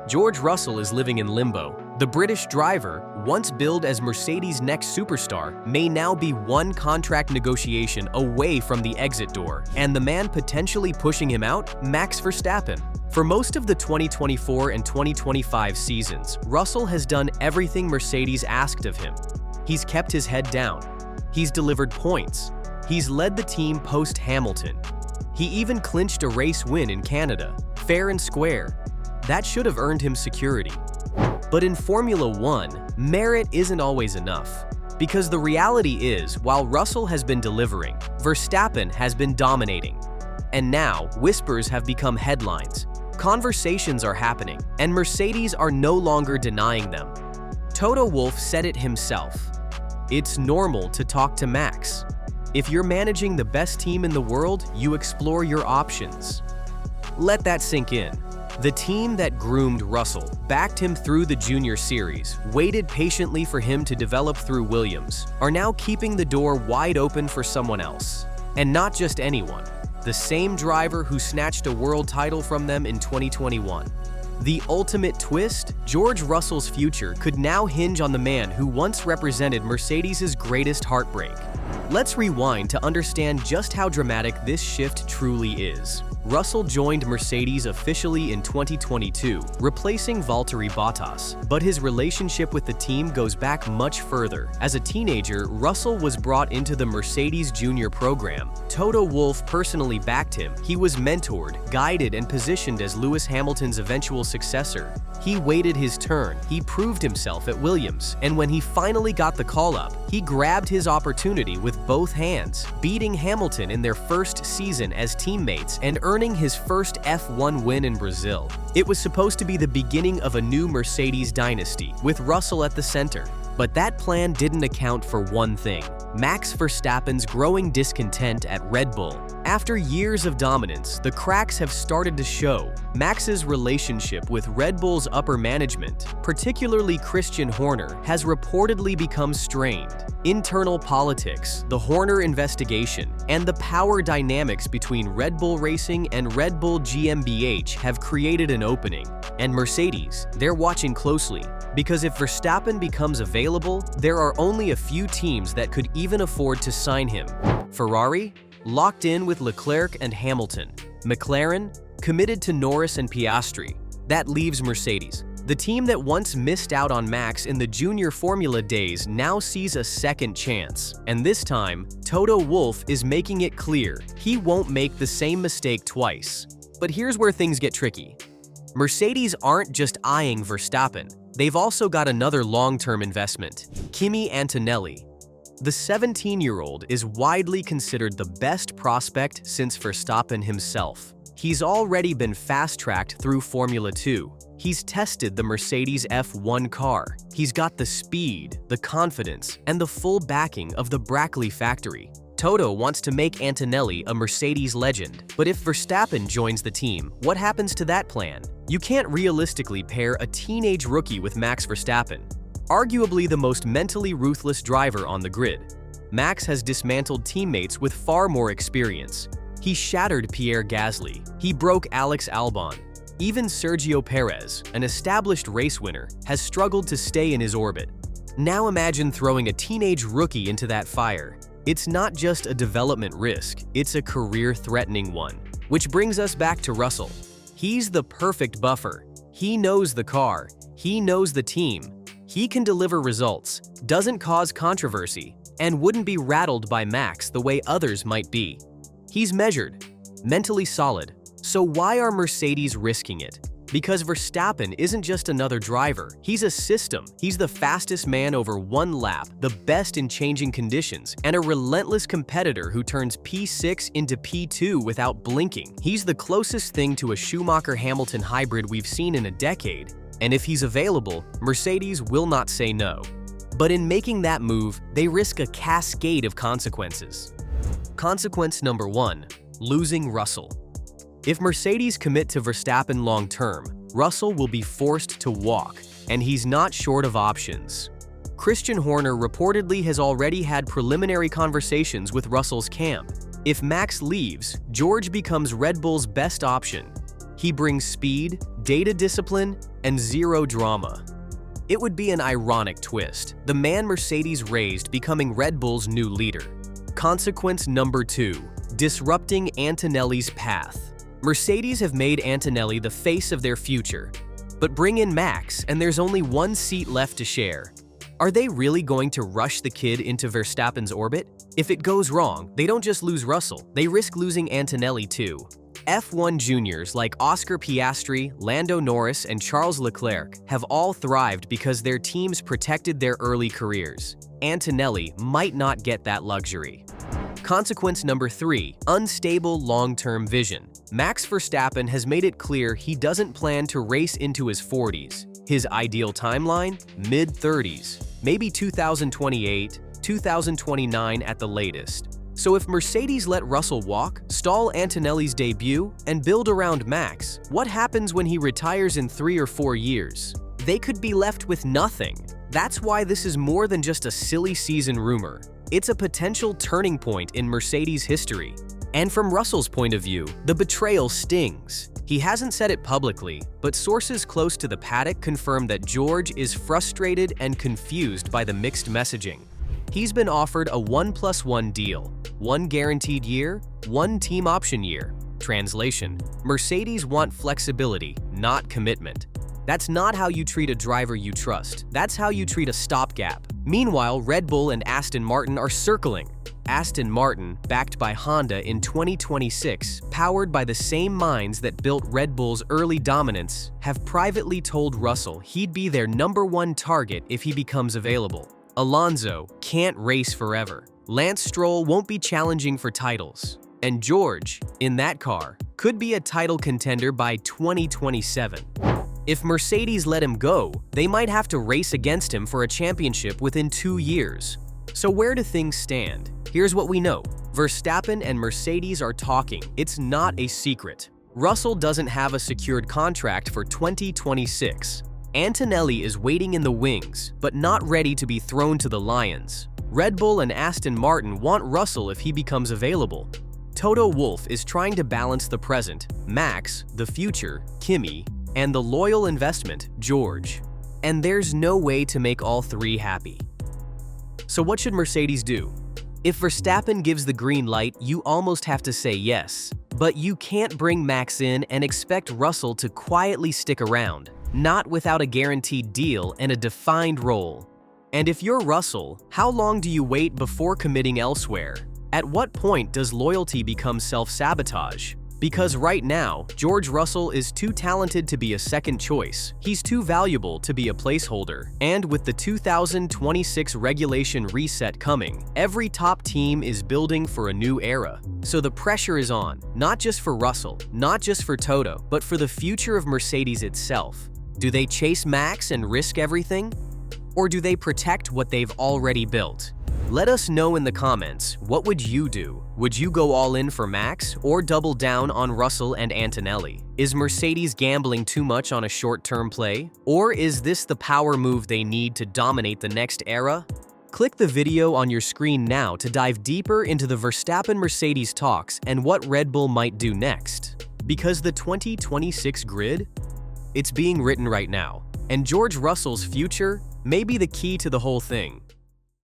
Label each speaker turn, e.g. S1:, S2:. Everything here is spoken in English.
S1: George Russell is living in limbo. The British driver, once billed as Mercedes' next superstar, may now be one contract negotiation away from the exit door, and the man potentially pushing him out, Max Verstappen. For most of the 2024 and 2025 seasons, Russell has done everything Mercedes asked of him. He's kept his head down. He's delivered points. He's led the team post-Hamilton. He even clinched a race win in Canada, fair and square. That should have earned him security. But in Formula One, merit isn't always enough. Because the reality is, while Russell has been delivering, Verstappen has been dominating. And now, whispers have become headlines. Conversations are happening, and Mercedes are no longer denying them. Toto Wolff said it himself. It's normal to talk to Max. If you're managing the best team in the world, you explore your options. Let that sink in. The team that groomed Russell, backed him through the Junior Series, waited patiently for him to develop through Williams, are now keeping the door wide open for someone else. And not just anyone. The same driver who snatched a world title from them in 2021. The ultimate twist? George Russell's future could now hinge on the man who once represented Mercedes' greatest heartbreak. Let's rewind to understand just how dramatic this shift truly is. Russell joined Mercedes officially in 2022, replacing Valtteri Bottas, but his relationship with the team goes back much further. As a teenager, Russell was brought into the Mercedes Junior program. Toto Wolff personally backed him. He was mentored, guided, and positioned as Lewis Hamilton's eventual successor. He waited his turn, he proved himself at Williams, and when he finally got the call-up, he grabbed his opportunity with both hands, beating Hamilton in their first season as teammates and earning his first F1 win in Brazil. It was supposed to be the beginning of a new Mercedes dynasty, with Russell at the center. But that plan didn't account for one thing: Max Verstappen's growing discontent at Red Bull. After years of dominance, the cracks have started to show. Max's relationship with Red Bull's upper management, particularly Christian Horner, has reportedly become strained. Internal politics, the Horner investigation, and the power dynamics between Red Bull Racing and Red Bull GmbH have created an opening. And Mercedes, they're watching closely. Because if Verstappen becomes available, there are only a few teams that could even afford to sign him. Ferrari, locked in with Leclerc and Hamilton. McLaren, committed to Norris and Piastri. That leaves Mercedes. The team that once missed out on Max in the Junior Formula days now sees a second chance. And this time, Toto Wolff is making it clear he won't make the same mistake twice. But here's where things get tricky. Mercedes aren't just eyeing Verstappen. They've also got another long-term investment, Kimi Antonelli. The 17-year-old is widely considered the best prospect since Verstappen himself. He's already been fast-tracked through Formula 2. He's tested the Mercedes F1 car. He's got the speed, the confidence, and the full backing of the Brackley factory. Toto wants to make Antonelli a Mercedes legend, but if Verstappen joins the team, what happens to that plan? You can't realistically pair a teenage rookie with Max Verstappen, arguably the most mentally ruthless driver on the grid. Max has dismantled teammates with far more experience. He shattered Pierre Gasly. He broke Alex Albon. Even Sergio Perez, an established race winner, has struggled to stay in his orbit. Now imagine throwing a teenage rookie into that fire. It's not just a development risk, it's a career-threatening one. Which brings us back to Russell. He's the perfect buffer. He knows the car. He knows the team. He can deliver results, doesn't cause controversy, and wouldn't be rattled by Max the way others might be. He's measured, mentally solid. So why are Mercedes risking it? Because Verstappen isn't just another driver, he's a system. He's the fastest man over one lap, the best in changing conditions, and a relentless competitor who turns P6 into P2 without blinking. He's the closest thing to a Schumacher-Hamilton hybrid we've seen in a decade, and if he's available, Mercedes will not say no. But in making that move, they risk a cascade of consequences. Consequence number 1, losing Russell. If Mercedes commit to Verstappen long-term, Russell will be forced to walk, and he's not short of options. Christian Horner reportedly has already had preliminary conversations with Russell's camp. If Max leaves, George becomes Red Bull's best option. He brings speed, data discipline, and zero drama. It would be an ironic twist, the man Mercedes raised becoming Red Bull's new leader. Consequence number 2, disrupting Antonelli's path. Mercedes have made Antonelli the face of their future, but bring in Max and there's only one seat left to share. Are they really going to rush the kid into Verstappen's orbit? If it goes wrong, they don't just lose Russell, they risk losing Antonelli too. F1 juniors like Oscar Piastri, Lando Norris, and Charles Leclerc have all thrived because their teams protected their early careers. Antonelli might not get that luxury. Consequence number 3, unstable long-term vision. Max Verstappen has made it clear he doesn't plan to race into his 40s. His ideal timeline? Mid-30s, maybe 2028, 2029 at the latest. So if Mercedes let Russell walk, stall Antonelli's debut, and build around Max, what happens when he retires in 3 or 4 years? They could be left with nothing. That's why this is more than just a silly season rumor. It's a potential turning point in Mercedes history. And from Russell's point of view, the betrayal stings. He hasn't said it publicly, but sources close to the paddock confirm that George is frustrated and confused by the mixed messaging. He's been offered a 1+1 deal, 1 guaranteed year, 1 team option year. Translation: Mercedes want flexibility, not commitment. That's not how you treat a driver you trust. That's how you treat a stopgap. Meanwhile, Red Bull and Aston Martin are circling. Aston Martin, backed by Honda in 2026, powered by the same minds that built Red Bull's early dominance, have privately told Russell he'd be their #1 target if he becomes available. Alonso can't race forever. Lance Stroll won't be challenging for titles. And George, in that car, could be a title contender by 2027. If Mercedes let him go, they might have to race against him for a championship within 2 years. So where do things stand? Here's what we know. Verstappen and Mercedes are talking. It's not a secret. Russell doesn't have a secured contract for 2026. Antonelli is waiting in the wings, but not ready to be thrown to the lions. Red Bull and Aston Martin want Russell if he becomes available. Toto Wolff is trying to balance the present, Max, the future, Kimi, and the loyal investment, George. And there's no way to make all 3 happy. So what should Mercedes do? If Verstappen gives the green light, you almost have to say yes. But you can't bring Max in and expect Russell to quietly stick around, not without a guaranteed deal and a defined role. And if you're Russell, how long do you wait before committing elsewhere? At what point does loyalty become self-sabotage? Because right now, George Russell is too talented to be a second choice. He's too valuable to be a placeholder. And with the 2026 regulation reset coming, every top team is building for a new era. So the pressure is on, not just for Russell, not just for Toto, but for the future of Mercedes itself. Do they chase Max and risk everything? Or do they protect what they've already built? Let us know in the comments, what would you do? Would you go all in for Max or double down on Russell and Antonelli? Is Mercedes gambling too much on a short-term play? Or is this the power move they need to dominate the next era? Click the video on your screen now to dive deeper into the Verstappen-Mercedes talks and what Red Bull might do next. Because the 2026 grid? It's being written right now, and George Russell's future may be the key to the whole thing.